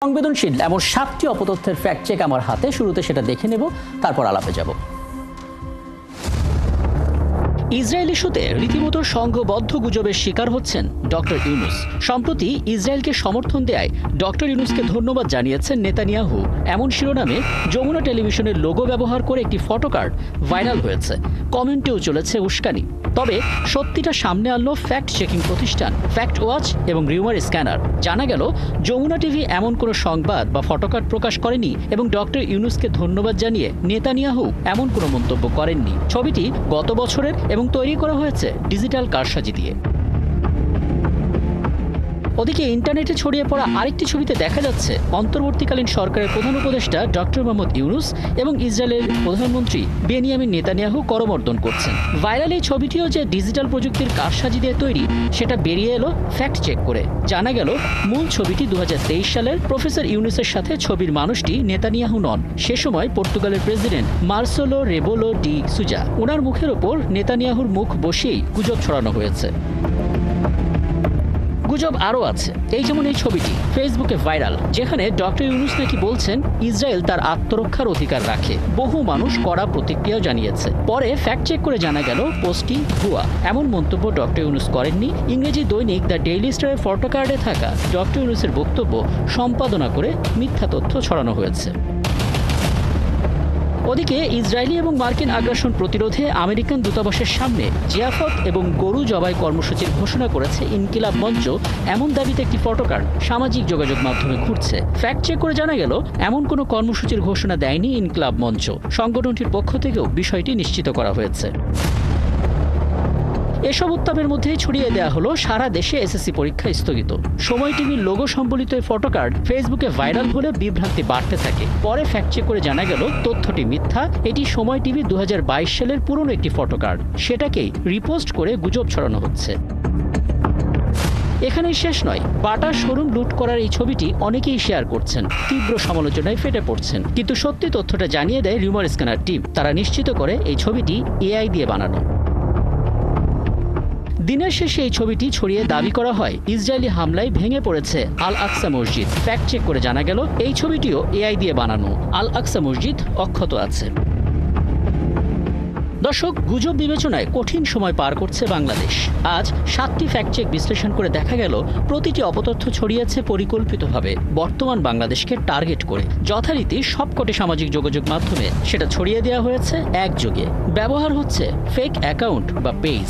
সংবেদনশীল এমন 7টি অপতথ্যের fact check আমার হাতে। শুরুতে সেটা দেখে নেব, তারপর আলাপে যাব। ইসরায়েল ইস্যুতে রীতিমতো সংঘবদ্ধ গুজবের শিকার হচ্ছেন ডক্টর ইউনুস। সম্প্রতি ইসরায়েলকে সমর্থন দেয়ায় ডক্টর ইউনুসকে ধন্যবাদ জানিয়েছেন নেতানিয়াহু এমন শিরোনামে যমুনা টেলিভিশনের লোগো ব্যবহার করে একটি ফটোকার্ড ভাইরাল হয়েছে। কমেন্টেও চলেছে উস্কানি। তবে সত্যিটা সামনে আনলো ফ্যাক্ট চেকিং প্রতিষ্ঠান ফ্যাক্ট ওয়াচ এবং রিউমার স্ক্যানার। জানা গেল যমুনা টিভি এমন কোনো সংবাদ বা ফটোকার্ড প্রকাশ করেনি এবং ডক্টর ইউনুসকে ধন্যবাদ জানিয়ে নেতানিয়াহু এমন কোনো মন্তব্য করেননি। ছবিটি গত বছরের এবং তৈরি করা হয়েছে ডিজিটাল কারসাজি দিয়ে। ওদিকে ইন্টারনেটে ছড়িয়ে পড়া আরেকটি ছবিতে দেখা যাচ্ছে অন্তর্বর্তীকালীন সরকারের প্রধান উপদেষ্টা ডক্টর মোহাম্মদ ইউনুস এবং ইসরায়েলের প্রধানমন্ত্রী বেনিয়ামিন নেতানিয়াহু করমর্দন করছেন। ভাইরাল এই ছবিটিও যে ডিজিটাল প্রযুক্তির কারসাজি দিয়ে তৈরি সেটা বেরিয়ে এলো ফ্যাক্ট চেক করে। জানা গেল মূল ছবিটি 2023 সালের প্রফেসর ইউনুসের সাথে ছবির মানুষটি নেতানিয়াহু নন। সে সময় পর্তুগালের প্রেসিডেন্ট মার্সেলো রেবোলো ডি সুজা। ওনার মুখের ওপর নেতানিয়াহুর মুখ বসিয়েই গুজব ছড়ানো হয়েছে। গুজব আরও আছে, এই যেমন এই ছবিটি ফেসবুকে ভাইরাল, যেখানে ডক্টর ইউনুস নাকি বলছেন ইসরায়েল তার আত্মরক্ষার অধিকার রাখে। বহু মানুষ কড়া প্রতিক্রিয়াও জানিয়েছে। পরে ফ্যাক্ট চেক করে জানা গেল পোস্টটি ভুয়া। এমন মন্তব্য ডক্টর ইউনুস করেননি। ইংরেজি দৈনিক দ্য ডেইলি স্টারের ফটোকার্ডে থাকা ডক্টর ইউনুসের বক্তব্য সম্পাদনা করে মিথ্যা তথ্য ছড়ানো হয়েছে। ওদিকে ইসরায়েলি এবং মার্কিন আগ্রাসন প্রতিরোধে আমেরিকান দূতাবাসের সামনে জিয়াফত এবং গরু জবাই কর্মসূচির ঘোষণা করেছে ইনকিলাব মঞ্চ। এমন দাবিতে একটি ফটোকার্ড সামাজিক যোগাযোগ মাধ্যমে ঘুরছে। ফ্যাক্ট চেক করে জানা গেল এমন কোনো কর্মসূচির ঘোষণা দেয়নি ইনকিলাব মঞ্চ। সংগঠনটির পক্ষ থেকেও বিষয়টি নিশ্চিত করা হয়েছে। এসব উত্তাপের মধ্যেই ছড়িয়ে দেওয়া হলো সারা দেশে এসএসসি পরীক্ষা স্থগিত। সময় টিভির লোগো সম্বলিত এই ফটোকার্ড ফেসবুকে ভাইরাল হলে বিভ্রান্তি বাড়তে থাকে। পরে ফ্যাক্ট চেক করে জানা গেল তথ্যটি মিথ্যা। এটি সময় টিভি 2022 সালের পুরনো একটি ফটোকার্ড। সেটাকেই রিপোস্ট করে গুজব ছড়ানো হচ্ছে। এখানেই শেষ নয়, বাটা শোরুম লুট করার এই ছবিটি অনেকেই শেয়ার করছেন, তীব্র সমালোচনায় ফেটে পড়ছেন। কিন্তু সত্যি তথ্যটা জানিয়ে দেয় রিউমার স্ক্যানার টিম। তারা নিশ্চিত করে এই ছবিটি এআই দিয়ে বানানো। দিনের শেষে এই ছবিটি ছড়িয়ে দাবি করা হয় ইসরায়েলি হামলায় ভেঙে পড়েছে আল আকসা মসজিদ। ফ্যাক্ট চেক করে জানা গেল এই ছবিটিও এআই দিয়ে বানানো। আল আকসা মসজিদ অক্ষত আছে। দর্শক, গুজব বিবেচনায় কঠিন সময় পার করছে বাংলাদেশ। আজ 7টি ফ্যাক্ট চেক বিশ্লেষণ করে দেখা গেল প্রতিটি অপতথ্য ছড়িয়েছে পরিকল্পিতভাবে, বর্তমান বাংলাদেশকে টার্গেট করে। যথারীতি সবকটি সামাজিক যোগাযোগ মাধ্যমে সেটা ছড়িয়ে দেওয়া হয়েছে একযোগে। ব্যবহার হচ্ছে ফেক অ্যাকাউন্ট বা পেজ।